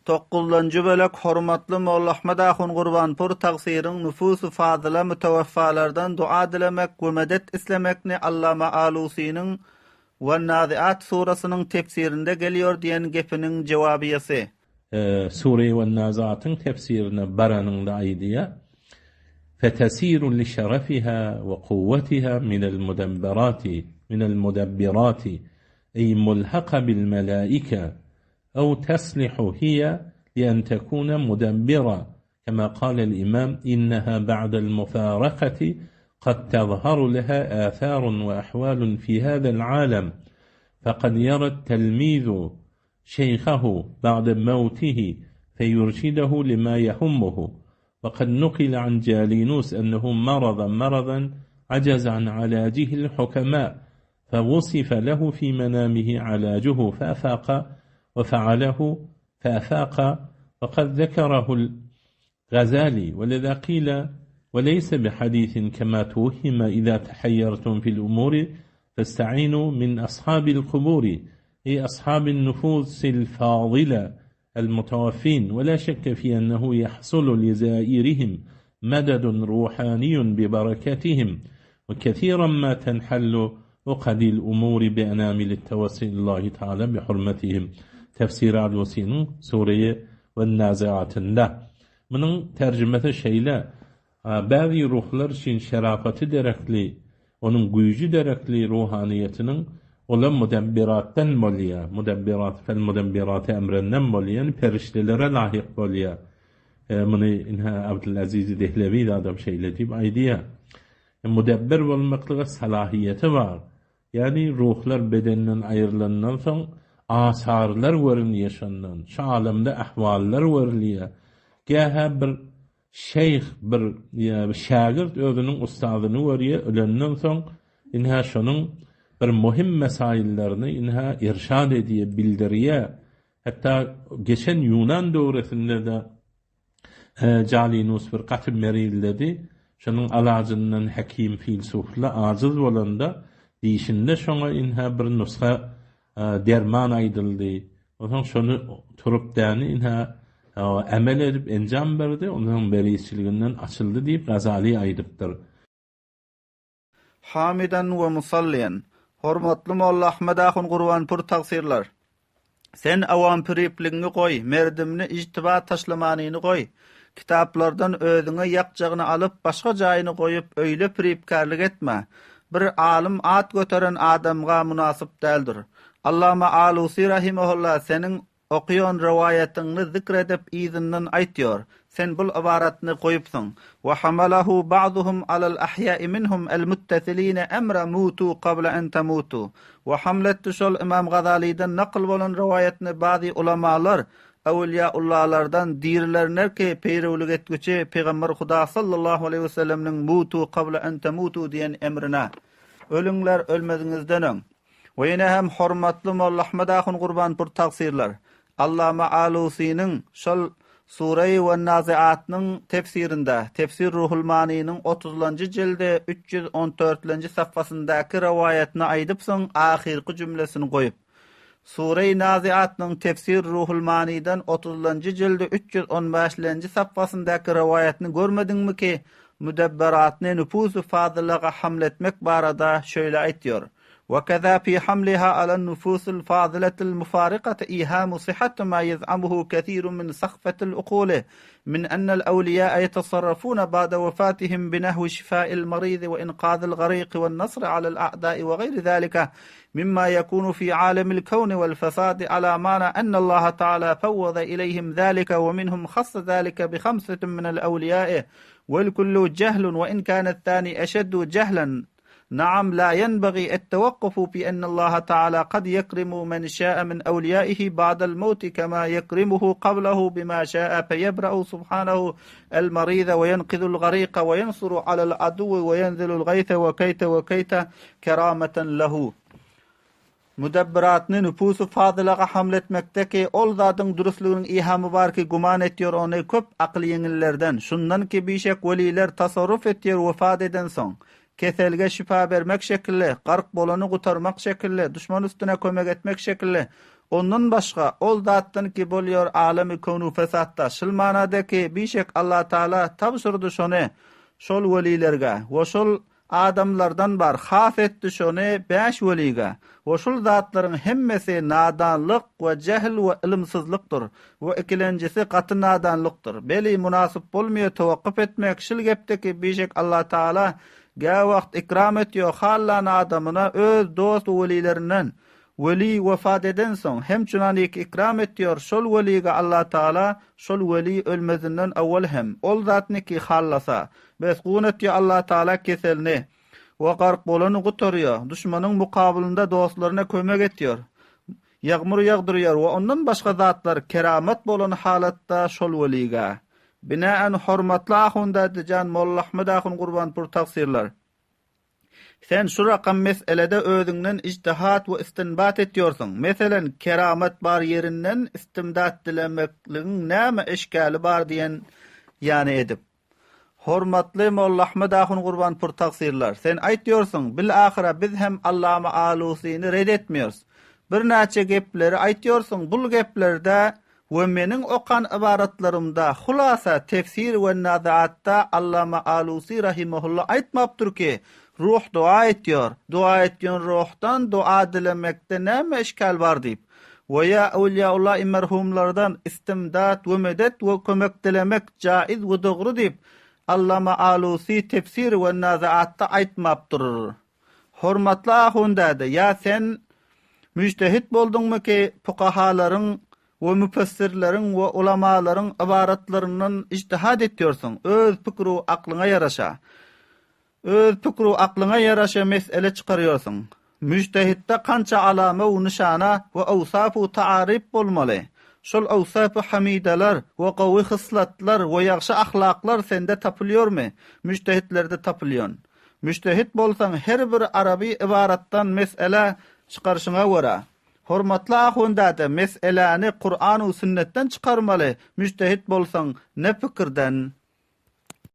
9-njy bölek hormatly Molla Ahmed Ahun Gurbanpur tagsyryň nüfus-y fazyla müteweffalardan dua dilemek we medet islemekni Allama Alusi'niň Wan-Nazi'at surasynyň tefsirinde gelýär diýen gepiniň jogabyasy. Sure-i Wan-Nazi'at'ın tefsirine baranın da aydiye فَتَسِيرٌ لِشَرَفِهَا وَقُوَّتِهَا من المدبرات أي ملحق بالملائكة أو تصلح هي لأن تكون مدبرة كما قال الإمام إنها بعد المفارقة قد تظهر لها آثار وأحوال في هذا العالم فقد يرى التلميذ شيخه بعد موته فيرشده لما يهمه وقد نقل عن جالينوس أنه مرضا عجز عن علاجه الحكماء فوصف له في منامه علاجه فأفاق وفعله فأفاق وقد ذكره الغزالي ولذا قيل وليس بحديث كما توهم إذا تحيرتم في الأمور فاستعينوا من أصحاب القبور أي أصحاب النفوس الفاضلة المتوفين ولا شك في أنه يحصل لزائرهم مدد روحاني ببركتهم وكثيرا ما تنحل عقد الأمور بأنامل التوسل الله تعالى بحرمتهم. Tefsir Alusi'nin Sure-i Wan-Nazi'at'ında. Bunun tercümesi şeyle bazı ruhlar için şerafati derekli, onun gücü derekli ruhaniyetinin olan mudebbirattan bolya, mudebbirat fel mudebbirat emrenden bolyan periştelere layık bolya. Bunu inha Abdülaziz Dehlevi de adam şeyle deyip aydiya. Mudebbir olmakla salahiyeti var. Yani ruhlar bedeninden ayrılandan sonra asarlar görün yaşandan, şu alemde ahvallar görülüyor. Gaha bir şeyh, bir şagird özünün ustadını görüyor, ölenden sonra inha şunun bir muhim mesaillerini inha irşad ediyor, bildiriyor. Hatta geçen Yunan döwresinde de Jalinus bir katib meril dedi, şunun alacından hakim filsufla aciz bolanda deyişinde şuna inha bir nusha derman aydıldı. Ondan şunu turup däni inha amel edip encam berdi, onun berisçiliginden açıldı deyip Gazali aydıptır. Hamidan ve musalliyan. Hormatly Molla Ahmed Ahun Gurbanpur tagsirler. Sen awam piripligini goý, merdimni ijtiba taşlamanyny goý. Kitaplardan özüňe ýakjagyny alyp başga jaýyny goýup öýle piripkarlyk etme. Bir alim at göteren adamga munasip däldir. Allama Alusi rahimehullah senin okuyan rivayetini zikredip izinden aytıyor. Sen bul ibaratını koyupsun. Ve hamalahu ba'duhum alal ahya'i minhum el muttasiline emra mutu qabla en temutu. Ve hamlettu şol İmam Gazali'den nakıl bolan rivayetini bazı ulamalar awliyaullahlardan dirlerler ki peýrewlik etgüçi Peygamber Huda sallallahu aleyhi ve sellem'nin mutu qabla en temutu diýen emrine. Ölüňler ölmediňizden öň. Ve yine hem hormatly Molla Ahmed Ahun Gurbanpur tagsirler. Allama Alusi'nin şol Sure-i Wan-Nazi'at'nyň tefsirinde, Tefsir Ruhul Mani'nin 30-njy jildi 314-nji saffasyndaky rivayetini aýdypsyň ahirki cümlesini goýup. Sure-i Nazi'at'nyň Tefsir Ruhul Mani'den 30-njy jildi 315-nji saffasyndaky rivayetini görmediňmi ki, müdebberatny nüfus-u fazylaga hamletmek barada şöyle aýtýar. وكذا في حملها على النفوس الفاضلة المفارقة إيهام صحة ما يزعمه كثير من سخفة العقول من أن الأولياء يتصرفون بعد وفاتهم بنحو شفاء المريض وإنقاذ الغريق والنصر على الأعداء وغير ذلك مما يكون في عالم الكون والفساد على معنى أن الله تعالى فوض إليهم ذلك ومنهم خص ذلك بخمسة من الأولياء والكل جهل وإن كان الثاني أشد جهلا. نعم لا ينبغي التوقف بأن الله تعالى قد يكرم من شاء من أوليائه بعد الموت كما يكرمه قبله بما شاء فيبرأ سبحانه المريض وينقذ الغريق وينصر على العدو وينزل الغيث وكيت كرامة له. Müdebbiratny nüfusu fazylaga hamletmekteki ol zadyň dürüstlüginiň ihamy bar ki guman etýär ony köp akly ýeňillerden. Şundan ki bişek weliler tasarruf etýär wefat eden soň. Keselge şifa bermek şekilli, gark bolany gutarmak şekilli, düşman üstüne kömek etmek şekilli, Ondan başga ol zatdan ki bolýar alamy konu fesatda şol manadaki bişek Allah Taala tabşyrdy şonu şol welilerge we şol adamlardan bar has etdi şonu 5 weliga. We şol zatlaryň hemmesi nadanlyk we jehl we ilimsizlikdir. We ikilenjisi gaty nadanlykdyr. Beli munasip bolmaýar tawakkuf etmek şol gepdeki bişek Allah Taala ga wagt ikram etýär hallan adamyna öz dost welilerinden. Weli vefat eden soň hem çunanik ikram etýär şol weliga Allah Taala şol weli ölmezinden awwal hem ol zatniki hallasa besgun etýär Allah Taala keselni we garp bolany gutarýar düşmanyň mukabilinde dostlaryna kömek etýär ýagmur ýagdyrýar we ondan başga zatlar keramet bolan halatda şol weliga binaen hormatly ahunda dijan Molla Ahmed Ahun Gurbanpur taksirler. Sen şu rakam meselede özüňden ijtihat we istinbat etýärsiň. Meselen keramet bar yerinden istimdat dilemekligiň näme eşkali bar diýen ýani edip. Hormatly Molla Ahmed Ahun Gurbanpur taksirler. Sen aýtýarsyň bil ahira biz hem Allama Alusyny red etmiýäris. Bir näçe gepleri aýtýarsyň bul geplerde we meniň okan ibaratlarymda hulasa tefsir we nazaatda Allama Alusy rahimehullah aýtmapdyr ki ruh dua etýär. Dua etýän ruhdan dua dilemekde näme eşkal bar diýip. We ya awliyaullah merhumlardan istimdat we medet we kömek dilemek jaiz we dogry diýip Allama Alusy tefsir we nazaatda aýtmapdyr. Hormatly ahundady, ya sen müjtehit bolduňmy ki fuqahalaryň we müfessirleriň we ulamalaryň ibaratlarynyň ijtihad etýärsiň, öz pikri aklyňa ýaraşa. Öz pikri aklyňa ýaraşa mesele çykarýarsyň. Müjtehitde kança alama we nişana we awsaf we ta'arif bolmaly. Şol awsaf hamidalar we gawy hyslatlar we ýagşy ahlaklar sende tapylýarmy? Müjtehitlerde tapylýan. Müjtehit bolsaň her bir arabi ibaratdan mesele çykarşyňa görä. Hormatly ahundady meseleni Qur'an we sünnetden çykarmaly. Müjtehit bolsaň ne pikirden